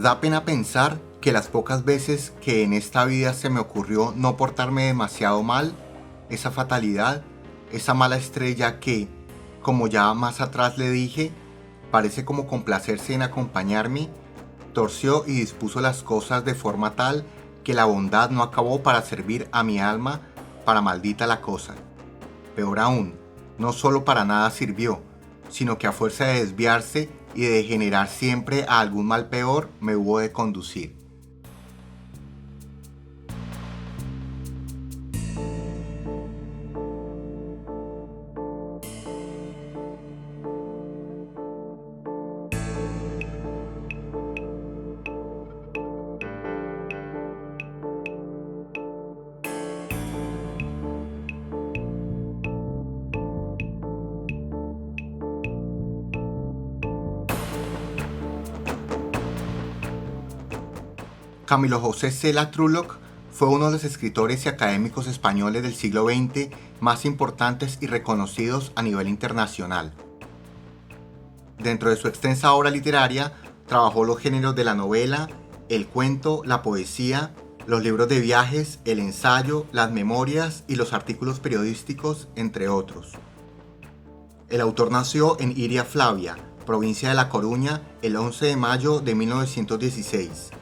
Da pena pensar que las pocas veces que en esta vida se me ocurrió no portarme demasiado mal, esa fatalidad, esa mala estrella que, como ya más atrás le dije, parece como complacerse en acompañarme, torció y dispuso las cosas de forma tal que la bondad no acabó para servir a mi alma para maldita la cosa. Peor aún, no solo para nada sirvió, sino que a fuerza de desviarse y de degenerar siempre a algún mal peor, me hubo de conducir. Camilo José Cela Trulloch fue uno de los escritores y académicos españoles del siglo XX más importantes y reconocidos a nivel internacional. Dentro de su extensa obra literaria, trabajó los géneros de la novela, el cuento, la poesía, los libros de viajes, el ensayo, las memorias y los artículos periodísticos, entre otros. El autor nació en Iria Flavia, provincia de La Coruña, el 11 de mayo de 1916.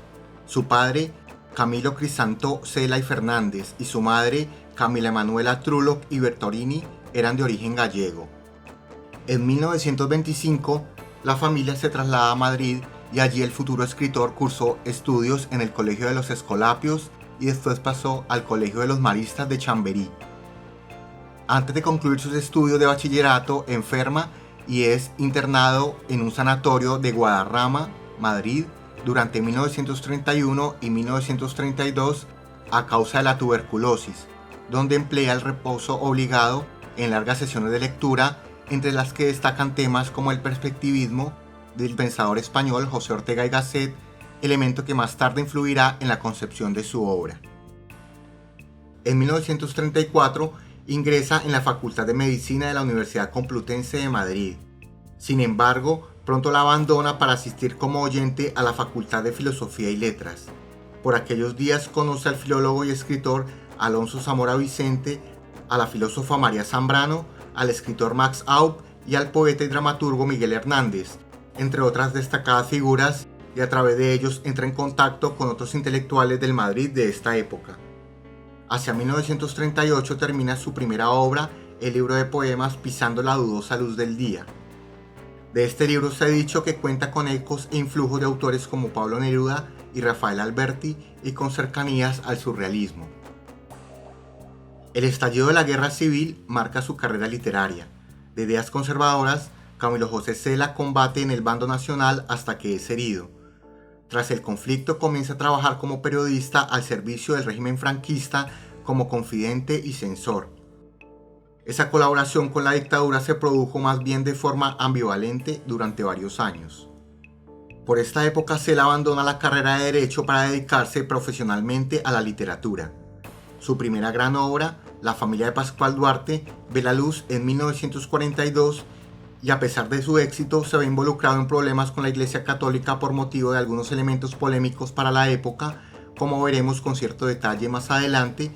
Su padre, Camilo Crisanto Cela y Fernández, y su madre, Camila Emanuela Trulloch y Bertorini, eran de origen gallego. En 1925, la familia se traslada a Madrid y allí el futuro escritor cursó estudios en el Colegio de los Escolapios y después pasó al Colegio de los Maristas de Chamberí. Antes de concluir sus estudios de bachillerato, enferma y es internado en un sanatorio de Guadarrama, Madrid, durante 1931 y 1932 a causa de la tuberculosis, donde emplea el reposo obligado en largas sesiones de lectura, entre las que destacan temas como el perspectivismo del pensador español José Ortega y Gasset, elemento que más tarde influirá en la concepción de su obra. En 1934 ingresa en la Facultad de Medicina de la Universidad Complutense de Madrid. Sin embargo, pronto la abandona para asistir como oyente a la Facultad de Filosofía y Letras. Por aquellos días conoce al filólogo y escritor Alonso Zamora Vicente, a la filósofa María Zambrano, al escritor Max Aub y al poeta y dramaturgo Miguel Hernández, entre otras destacadas figuras, y a través de ellos entra en contacto con otros intelectuales del Madrid de esta época. Hacia 1938 termina su primera obra, el libro de poemas Pisando la dudosa luz del día. De este libro se ha dicho que cuenta con ecos e influjos de autores como Pablo Neruda y Rafael Alberti y con cercanías al surrealismo. El estallido de la Guerra Civil marca su carrera literaria. De ideas conservadoras, Camilo José Cela combate en el bando nacional hasta que es herido. Tras el conflicto comienza a trabajar como periodista al servicio del régimen franquista como confidente y censor. Esa colaboración con la dictadura se produjo más bien de forma ambivalente durante varios años. Por esta época Cela abandona la carrera de Derecho para dedicarse profesionalmente a la literatura. Su primera gran obra, La familia de Pascual Duarte, ve la luz en 1942 y a pesar de su éxito se ve involucrado en problemas con la Iglesia Católica por motivo de algunos elementos polémicos para la época, como veremos con cierto detalle más adelante,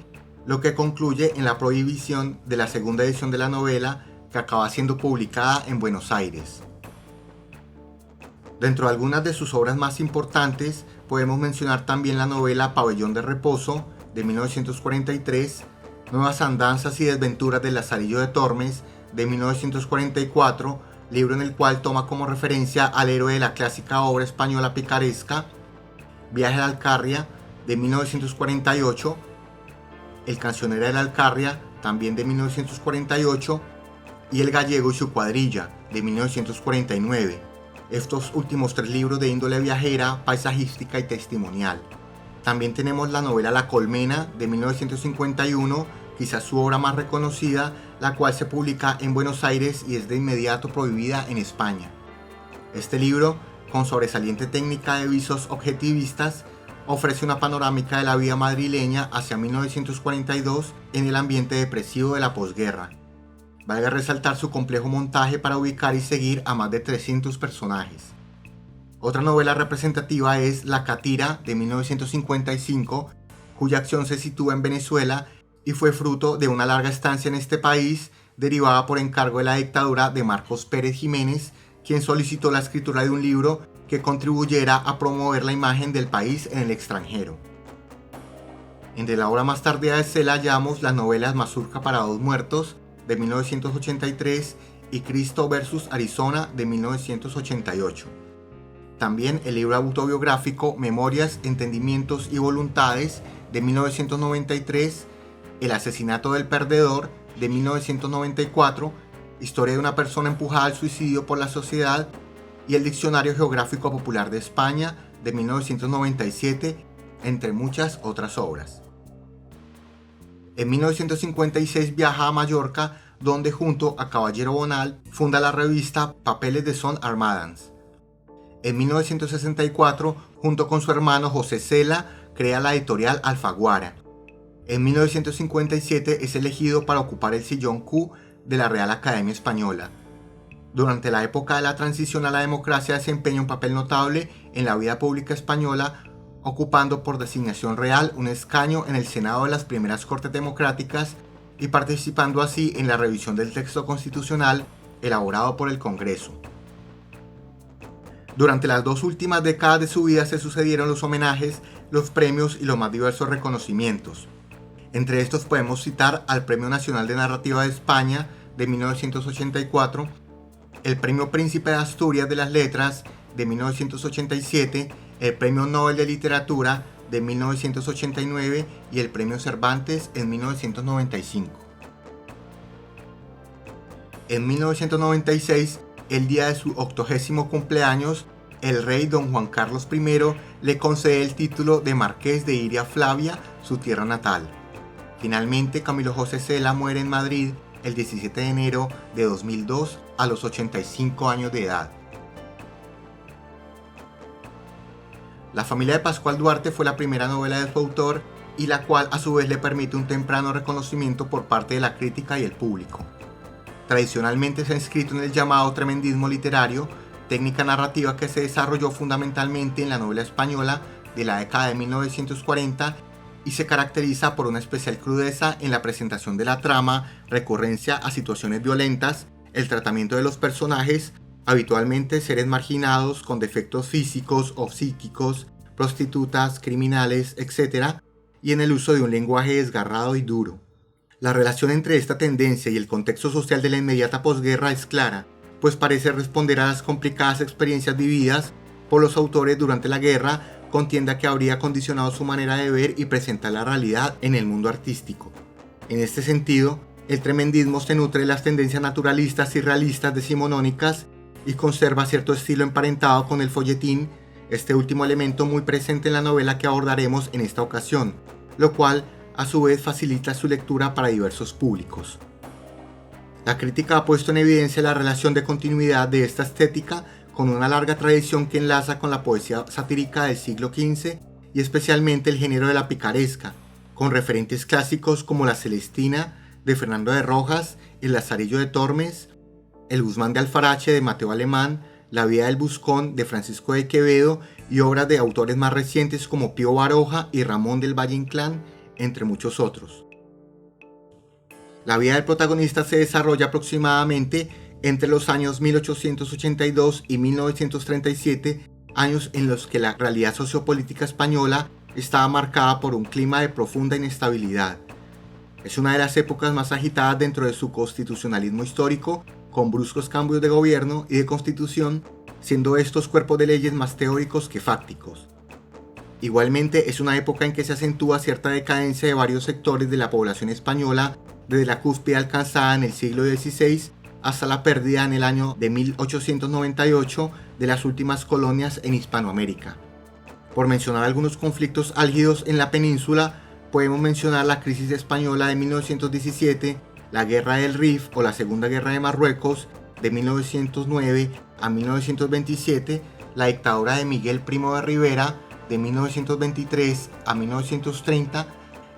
lo que concluye en la prohibición de la segunda edición de la novela, que acaba siendo publicada en Buenos Aires. Dentro de algunas de sus obras más importantes podemos mencionar también la novela Pabellón de Reposo de 1943, Nuevas andanzas y desventuras del Lazarillo de Tormes de 1944, libro en el cual toma como referencia al héroe de la clásica obra española picaresca, Viaje a la Alcarria de 1948, El cancionero de la Alcarria, también de 1948, y El gallego y su cuadrilla, de 1949. Estos últimos tres libros de índole viajera, paisajística y testimonial. También tenemos la novela La Colmena, de 1951, quizás su obra más reconocida, la cual se publica en Buenos Aires y es de inmediato prohibida en España. Este libro, con sobresaliente técnica de visos objetivistas, ofrece una panorámica de la vida madrileña hacia 1942 en el ambiente depresivo de la posguerra. Valga resaltar su complejo montaje para ubicar y seguir a más de 300 personajes. Otra novela representativa es La Catira de 1955, cuya acción se sitúa en Venezuela y fue fruto de una larga estancia en este país, derivada por encargo de la dictadura de Marcos Pérez Jiménez, quien solicitó la escritura de un libro que contribuyera a promover la imagen del país en el extranjero. Entre la obra más tardía de Cela hallamos las novelas Mazurca para dos muertos de 1983 y Cristo vs. Arizona de 1988. También el libro autobiográfico Memorias, Entendimientos y Voluntades de 1993, El asesinato del perdedor de 1994, Historia de una persona empujada al suicidio por la sociedad, y el Diccionario Geográfico Popular de España de 1997, entre muchas otras obras. En 1956 viaja a Mallorca, donde junto a Caballero Bonal funda la revista Papeles de Son Armadans. En 1964, junto con su hermano José Cela, crea la editorial Alfaguara. En 1957 es elegido para ocupar el sillón Q de la Real Academia Española. Durante la época de la transición a la democracia desempeña un papel notable en la vida pública española, ocupando por designación real un escaño en el Senado de las primeras Cortes Democráticas y participando así en la revisión del texto constitucional elaborado por el Congreso. Durante las dos últimas décadas de su vida se sucedieron los homenajes, los premios y los más diversos reconocimientos. Entre estos podemos citar al Premio Nacional de Narrativa de España de 1984, el Premio Príncipe de Asturias de las Letras de 1987, el Premio Nobel de Literatura de 1989 y el Premio Cervantes en 1995. En 1996, el día de su 80º cumpleaños, el rey don Juan Carlos I le concede el título de Marqués de Iria Flavia, su tierra natal. Finalmente, Camilo José Cela muere en Madrid el 17 de enero de 2002 a los 85 años de edad. La familia de Pascual Duarte fue la primera novela de su autor y la cual a su vez le permite un temprano reconocimiento por parte de la crítica y el público. Tradicionalmente se ha inscrito en el llamado tremendismo literario, técnica narrativa que se desarrolló fundamentalmente en la novela española de la década de 1940 y se caracteriza por una especial crudeza en la presentación de la trama, recurrencia a situaciones violentas, el tratamiento de los personajes, habitualmente seres marginados con defectos físicos o psíquicos, prostitutas, criminales, etc., y en el uso de un lenguaje desgarrado y duro. La relación entre esta tendencia y el contexto social de la inmediata posguerra es clara, pues parece responder a las complicadas experiencias vividas por los autores durante la guerra, contienda que habría condicionado su manera de ver y presentar la realidad en el mundo artístico. En este sentido, el tremendismo se nutre de las tendencias naturalistas y realistas decimonónicas y conserva cierto estilo emparentado con el folletín, este último elemento muy presente en la novela que abordaremos en esta ocasión, lo cual a su vez facilita su lectura para diversos públicos. La crítica ha puesto en evidencia la relación de continuidad de esta estética con una larga tradición que enlaza con la poesía satírica del siglo XV y especialmente el género de la picaresca, con referentes clásicos como La Celestina de Fernando de Rojas, El Lazarillo de Tormes, El Guzmán de Alfarache de Mateo Alemán, La vida del Buscón de Francisco de Quevedo y obras de autores más recientes como Pío Baroja y Ramón del Valle Inclán, entre muchos otros. La vida del protagonista se desarrolla aproximadamente entre los años 1882 y 1937, años en los que la realidad sociopolítica española estaba marcada por un clima de profunda inestabilidad. Es una de las épocas más agitadas dentro de su constitucionalismo histórico, con bruscos cambios de gobierno y de constitución, siendo estos cuerpos de leyes más teóricos que fácticos. Igualmente es una época en que se acentúa cierta decadencia de varios sectores de la población española desde la cúspide alcanzada en el siglo XVI hasta la pérdida en el año de 1898 de las últimas colonias en Hispanoamérica. Por mencionar algunos conflictos álgidos en la península, podemos mencionar la crisis española de 1917, la Guerra del Rif o la Segunda Guerra de Marruecos de 1909 a 1927, la dictadura de Miguel Primo de Rivera de 1923 a 1930,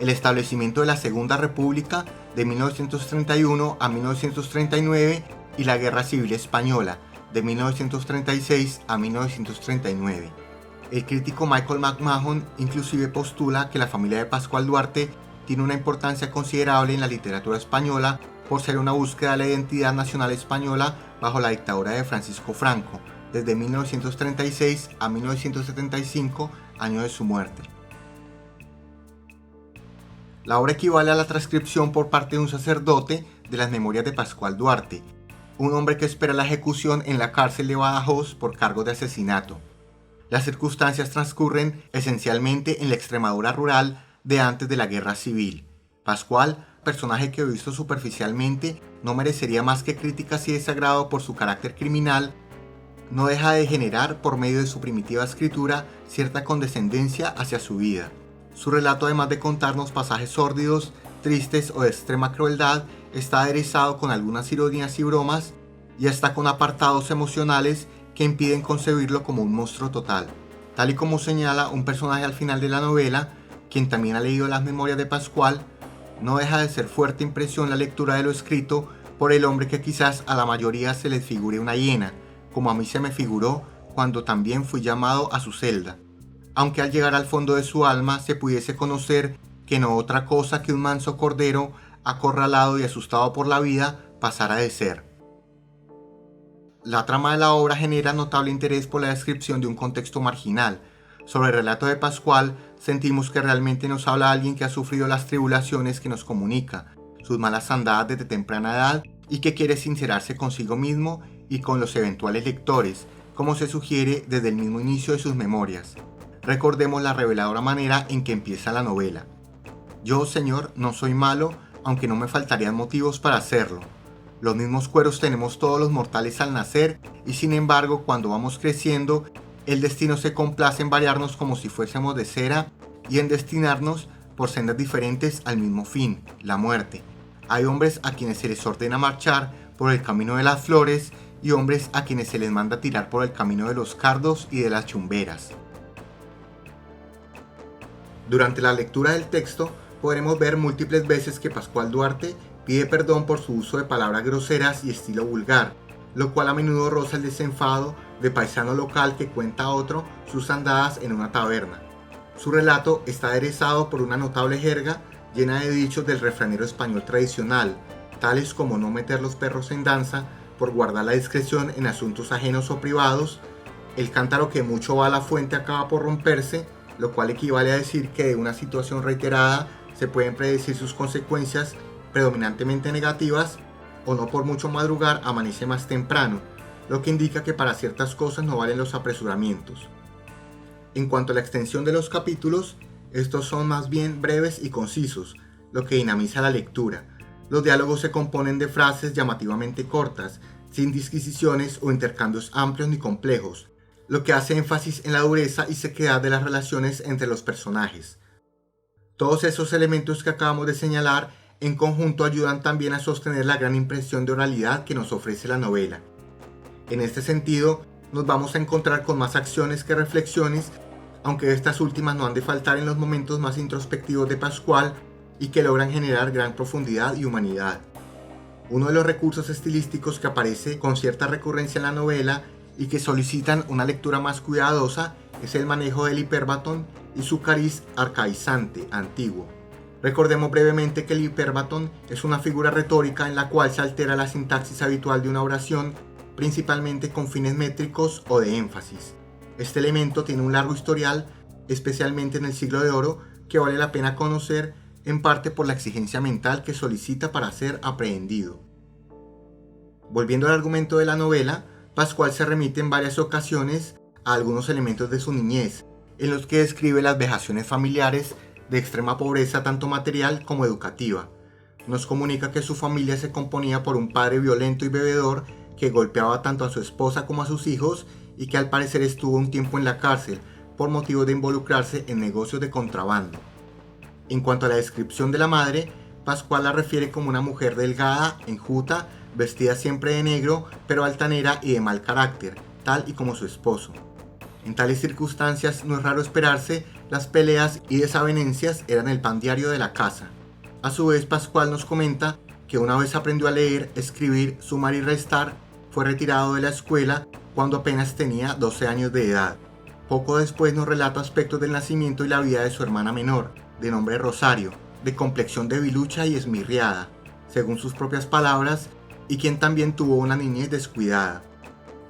el establecimiento de la Segunda República de 1931 a 1939 y la Guerra Civil Española de 1936 a 1939. El crítico Michael McMahon inclusive postula que la familia de Pascual Duarte tiene una importancia considerable en la literatura española por ser una búsqueda de la identidad nacional española bajo la dictadura de Francisco Franco, desde 1936 a 1975, año de su muerte. La obra equivale a la transcripción por parte de un sacerdote de las memorias de Pascual Duarte, un hombre que espera la ejecución en la cárcel de Badajoz por cargo de asesinato. Las circunstancias transcurren esencialmente en la Extremadura rural de antes de la Guerra Civil. Pascual, personaje que visto superficialmente no merecería más que críticas y desagrado por su carácter criminal, no deja de generar por medio de su primitiva escritura cierta condescendencia hacia su vida. Su relato, además de contarnos pasajes sórdidos, tristes o de extrema crueldad, está aderezado con algunas ironías y bromas y hasta con apartados emocionales que impiden concebirlo como un monstruo total. Tal y como señala un personaje al final de la novela, quien también ha leído las memorias de Pascual, no deja de ser fuerte impresión la lectura de lo escrito por el hombre que quizás a la mayoría se les figure una hiena, como a mí se me figuró cuando también fui llamado a su celda, aunque al llegar al fondo de su alma se pudiese conocer que no otra cosa que un manso cordero, acorralado y asustado por la vida, pasara de ser. La trama de la obra genera notable interés por la descripción de un contexto marginal. Sobre el relato de Pascual, sentimos que realmente nos habla alguien que ha sufrido las tribulaciones que nos comunica, sus malas andadas desde temprana edad y que quiere sincerarse consigo mismo y con los eventuales lectores, como se sugiere desde el mismo inicio de sus memorias. Recordemos la reveladora manera en que empieza la novela. Yo, Señor, no soy malo, aunque no me faltarían motivos para hacerlo. Los mismos cueros tenemos todos los mortales al nacer y sin embargo cuando vamos creciendo, el destino se complace en variarnos como si fuésemos de cera y en destinarnos por sendas diferentes al mismo fin, la muerte. Hay hombres a quienes se les ordena marchar por el camino de las flores y hombres a quienes se les manda tirar por el camino de los cardos y de las chumberas. Durante la lectura del texto podremos ver múltiples veces que Pascual Duarte pide perdón por su uso de palabras groseras y estilo vulgar, lo cual a menudo roza el desenfado de paisano local que cuenta a otro sus andadas en una taberna. Su relato está aderezado por una notable jerga llena de dichos del refranero español tradicional, tales como no meter los perros en danza por guardar la discreción en asuntos ajenos o privados, el cántaro que mucho va a la fuente acaba por romperse, lo cual equivale a decir que de una situación reiterada se pueden predecir sus consecuencias predominantemente negativas, o no por mucho madrugar amanece más temprano, lo que indica que para ciertas cosas no valen los apresuramientos. En cuanto a la extensión de los capítulos, estos son más bien breves y concisos, lo que dinamiza la lectura. Los diálogos se componen de frases llamativamente cortas, sin disquisiciones o intercambios amplios ni complejos, lo que hace énfasis en la dureza y sequedad de las relaciones entre los personajes. Todos esos elementos que acabamos de señalar en conjunto ayudan también a sostener la gran impresión de oralidad que nos ofrece la novela. En este sentido, nos vamos a encontrar con más acciones que reflexiones, aunque estas últimas no han de faltar en los momentos más introspectivos de Pascual y que logran generar gran profundidad y humanidad. Uno de los recursos estilísticos que aparece con cierta recurrencia en la novela y que solicitan una lectura más cuidadosa es el manejo del hiperbatón y su cariz arcaizante, antiguo. Recordemos brevemente que el hiperbatón es una figura retórica en la cual se altera la sintaxis habitual de una oración, principalmente con fines métricos o de énfasis. Este elemento tiene un largo historial, especialmente en el Siglo de Oro, que vale la pena conocer en parte por la exigencia mental que solicita para ser aprehendido. Volviendo al argumento de la novela, Pascual se remite en varias ocasiones a algunos elementos de su niñez, en los que describe las vejaciones familiares de extrema pobreza tanto material como educativa. Nos comunica que su familia se componía por un padre violento y bebedor que golpeaba tanto a su esposa como a sus hijos y que al parecer estuvo un tiempo en la cárcel por motivo de involucrarse en negocios de contrabando. En cuanto a la descripción de la madre, Pascual la refiere como una mujer delgada, enjuta, vestida siempre de negro, pero altanera y de mal carácter, tal y como su esposo. En tales circunstancias no es raro esperarse, las peleas y desavenencias eran el pan diario de la casa. A su vez, Pascual nos comenta que una vez aprendió a leer, escribir, sumar y restar, fue retirado de la escuela cuando apenas tenía 12 años de edad. Poco después nos relata aspectos del nacimiento y la vida de su hermana menor, de nombre Rosario, de complexión debilucha y esmirriada, según sus propias palabras, y quien también tuvo una niñez descuidada.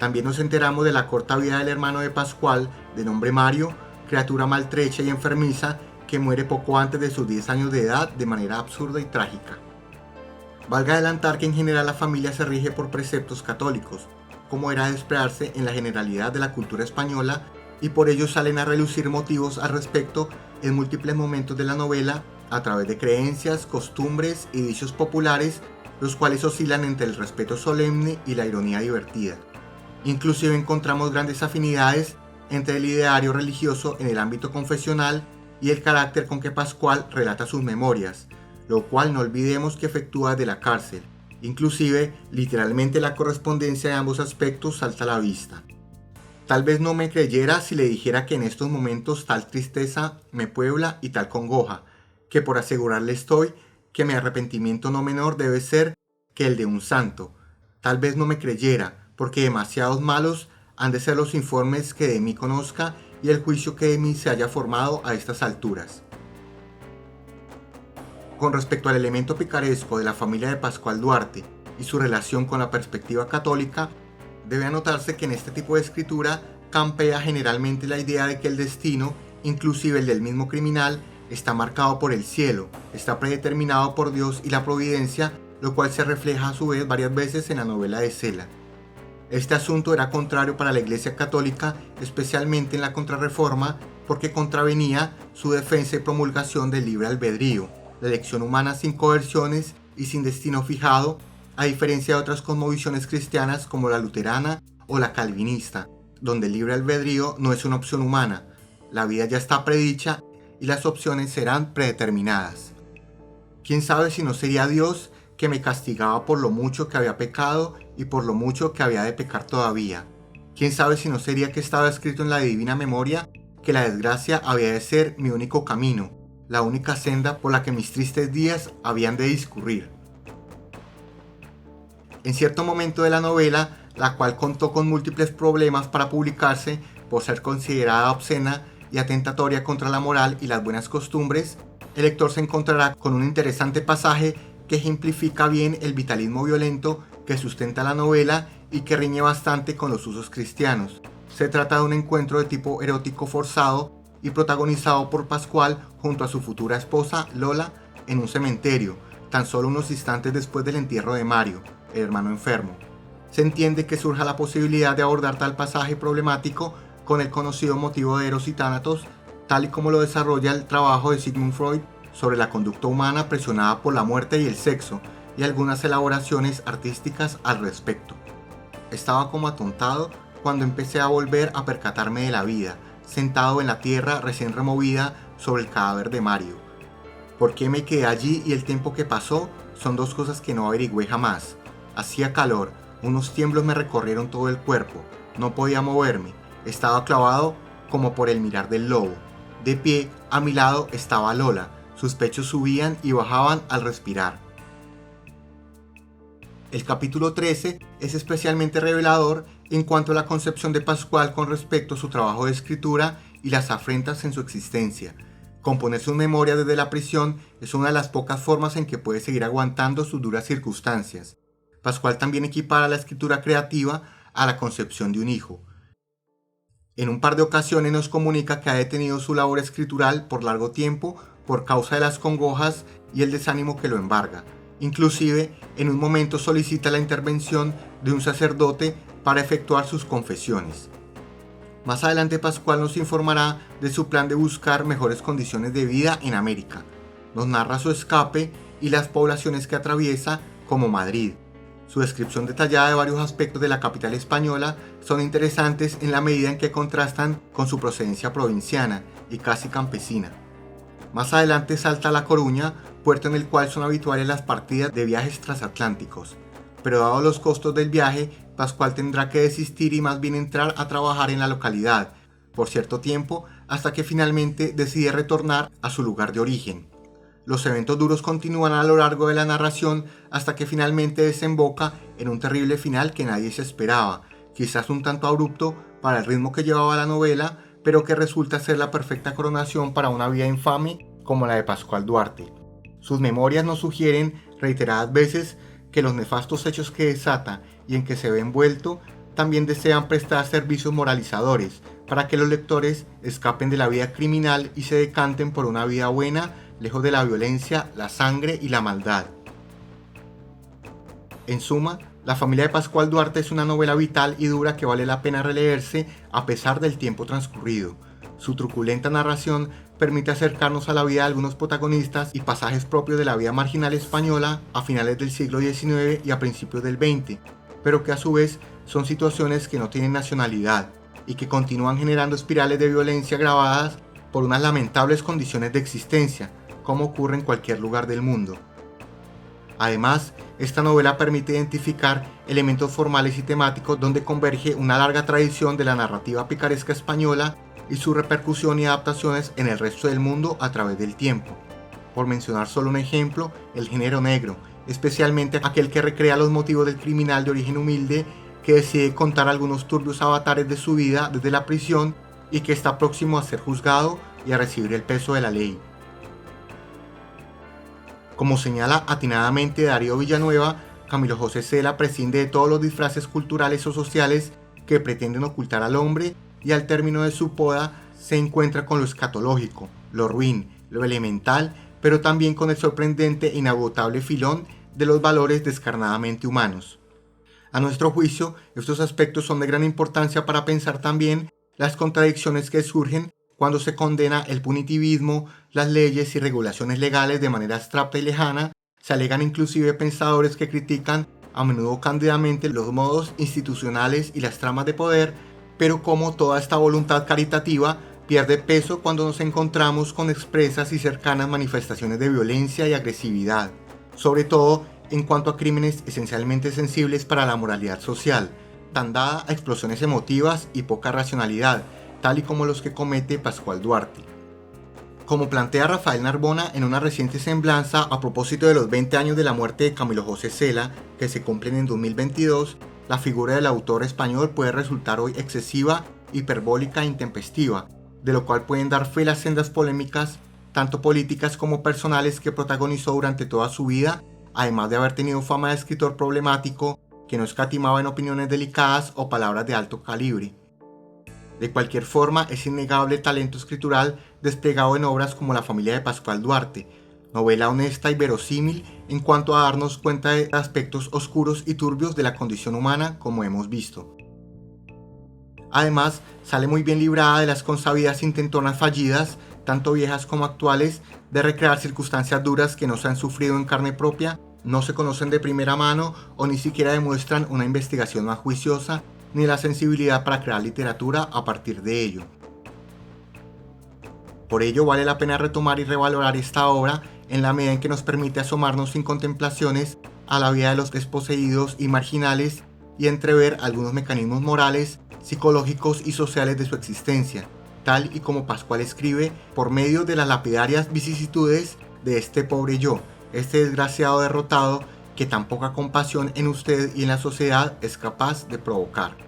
También nos enteramos de la corta vida del hermano de Pascual, de nombre Mario, criatura maltrecha y enfermiza que muere poco antes de sus 10 años de edad de manera absurda y trágica. Valga adelantar que en general la familia se rige por preceptos católicos, como era de esperarse en la generalidad de la cultura española, y por ello salen a relucir motivos al respecto en múltiples momentos de la novela a través de creencias, costumbres y dichos populares, los cuales oscilan entre el respeto solemne y la ironía divertida. Inclusive encontramos grandes afinidades entre el ideario religioso en el ámbito confesional y el carácter con que Pascual relata sus memorias, lo cual no olvidemos que efectúa desde la cárcel. Inclusive, literalmente la correspondencia de ambos aspectos salta a la vista. Tal vez no me creyera si le dijera que en estos momentos tal tristeza me puebla y tal congoja, que por asegurarle estoy que mi arrepentimiento no menor debe ser que el de un santo. Tal vez no me creyera, porque demasiados malos han de ser los informes que de mí conozca y el juicio que de mí se haya formado a estas alturas. Con respecto al elemento picaresco de la familia de Pascual Duarte y su relación con la perspectiva católica, debe anotarse que en este tipo de escritura campea generalmente la idea de que el destino, inclusive el del mismo criminal, está marcado por el cielo, está predeterminado por Dios y la providencia, lo cual se refleja a su vez varias veces en la novela de Cela. Este asunto era contrario para la Iglesia Católica, especialmente en la Contrarreforma, porque contravenía su defensa y promulgación del libre albedrío, la elección humana sin coerciones y sin destino fijado, a diferencia de otras cosmovisiones cristianas como la luterana o la calvinista, donde el libre albedrío no es una opción humana, la vida ya está predicha y las opciones serán predeterminadas. ¿Quién sabe si no sería Dios que me castigaba por lo mucho que había pecado y por lo mucho que había de pecar todavía? ¿Quién sabe si no sería que estaba escrito en la divina memoria que la desgracia había de ser mi único camino, la única senda por la que mis tristes días habían de discurrir? En cierto momento de la novela, la cual contó con múltiples problemas para publicarse por ser considerada obscena y atentatoria contra la moral y las buenas costumbres, el lector se encontrará con un interesante pasaje que ejemplifica bien el vitalismo violento que sustenta la novela y que riñe bastante con los usos cristianos. Se trata de un encuentro de tipo erótico forzado y protagonizado por Pascual junto a su futura esposa Lola en un cementerio, tan solo unos instantes después del entierro de Mario, el hermano enfermo. Se entiende que surja la posibilidad de abordar tal pasaje problemático con el conocido motivo de Eros y Tánatos, tal y como lo desarrolla el trabajo de Sigmund Freud sobre la conducta humana presionada por la muerte y el sexo, y algunas elaboraciones artísticas al respecto. Estaba como atontado cuando empecé a volver a percatarme de la vida, sentado en la tierra recién removida sobre el cadáver de Mario. ¿Por qué me quedé allí y el tiempo que pasó? Son dos cosas que no averigüé jamás. Hacía calor, unos tiemblos me recorrieron todo el cuerpo, no podía moverme, estaba clavado como por el mirar del lobo. De pie, a mi lado estaba Lola, sus pechos subían y bajaban al respirar. El capítulo 13 es especialmente revelador en cuanto a la concepción de Pascual con respecto a su trabajo de escritura y las afrentas en su existencia. Componer sus memorias desde la prisión es una de las pocas formas en que puede seguir aguantando sus duras circunstancias. Pascual también equipara la escritura creativa a la concepción de un hijo. En un par de ocasiones nos comunica que ha detenido su labor escritural por largo tiempo por causa de las congojas y el desánimo que lo embarga. Inclusive, en un momento solicita la intervención de un sacerdote para efectuar sus confesiones. Más adelante Pascual nos informará de su plan de buscar mejores condiciones de vida en América. Nos narra su escape y las poblaciones que atraviesa, como Madrid. Su descripción detallada de varios aspectos de la capital española son interesantes en la medida en que contrastan con su procedencia provinciana y casi campesina. Más adelante salta a La Coruña, puerto en el cual son habituales las partidas de viajes transatlánticos. Pero dado los costos del viaje, Pascual tendrá que desistir y más bien entrar a trabajar en la localidad, por cierto tiempo, hasta que finalmente decide retornar a su lugar de origen. Los eventos duros continúan a lo largo de la narración hasta que finalmente desemboca en un terrible final que nadie se esperaba, quizás un tanto abrupto para el ritmo que llevaba la novela, pero que resulta ser la perfecta coronación para una vida infame como la de Pascual Duarte. Sus memorias nos sugieren reiteradas veces que los nefastos hechos que desata y en que se ve envuelto también desean prestar servicios moralizadores para que los lectores escapen de la vida criminal y se decanten por una vida buena, lejos de la violencia, la sangre y la maldad. En suma, La familia de Pascual Duarte es una novela vital y dura que vale la pena releerse a pesar del tiempo transcurrido. Su truculenta narración permite acercarnos a la vida de algunos protagonistas y pasajes propios de la vida marginal española a finales del siglo XIX y a principios del XX, pero que a su vez son situaciones que no tienen nacionalidad y que continúan generando espirales de violencia agravadas por unas lamentables condiciones de existencia, como ocurre en cualquier lugar del mundo. Además, esta novela permite identificar elementos formales y temáticos donde converge una larga tradición de la narrativa picaresca española y su repercusión y adaptaciones en el resto del mundo a través del tiempo. Por mencionar solo un ejemplo, el género negro, especialmente aquel que recrea los motivos del criminal de origen humilde que decide contar algunos turbios avatares de su vida desde la prisión y que está próximo a ser juzgado y a recibir el peso de la ley. Como señala atinadamente Darío Villanueva, Camilo José Cela prescinde de todos los disfraces culturales o sociales que pretenden ocultar al hombre y al término de su poda se encuentra con lo escatológico, lo ruin, lo elemental, pero también con el sorprendente e inagotable filón de los valores descarnadamente humanos. A nuestro juicio, estos aspectos son de gran importancia para pensar también las contradicciones que surgen cuando se condena el punitivismo, las leyes y regulaciones legales de manera abstracta y lejana. Se alegan inclusive pensadores que critican a menudo cándidamente los modos institucionales y las tramas de poder, pero como toda esta voluntad caritativa pierde peso cuando nos encontramos con expresas y cercanas manifestaciones de violencia y agresividad, sobre todo en cuanto a crímenes esencialmente sensibles para la moralidad social, tan dada a explosiones emotivas y poca racionalidad, tal y como los que comete Pascual Duarte. Como plantea Rafael Narbona en una reciente semblanza a propósito de los 20 años de la muerte de Camilo José Cela, que se cumplen en 2022, la figura del autor español puede resultar hoy excesiva, hiperbólica e intempestiva, de lo cual pueden dar fe las sendas polémicas, tanto políticas como personales, que protagonizó durante toda su vida, además de haber tenido fama de escritor problemático que no escatimaba en opiniones delicadas o palabras de alto calibre. De cualquier forma, es innegable el talento escritural desplegado en obras como La familia de Pascual Duarte, novela honesta y verosímil en cuanto a darnos cuenta de aspectos oscuros y turbios de la condición humana, como hemos visto. Además, sale muy bien librada de las consabidas intentonas fallidas, tanto viejas como actuales, de recrear circunstancias duras que no se han sufrido en carne propia, no se conocen de primera mano o ni siquiera demuestran una investigación más juiciosa ni la sensibilidad para crear literatura a partir de ello. Por ello vale la pena retomar y revalorar esta obra en la medida en que nos permite asomarnos sin contemplaciones a la vida de los desposeídos y marginales y entrever algunos mecanismos morales, psicológicos y sociales de su existencia, tal y como Pascual escribe por medio de las lapidarias vicisitudes de este pobre yo, este desgraciado derrotado que tan poca compasión en usted y en la sociedad es capaz de provocar.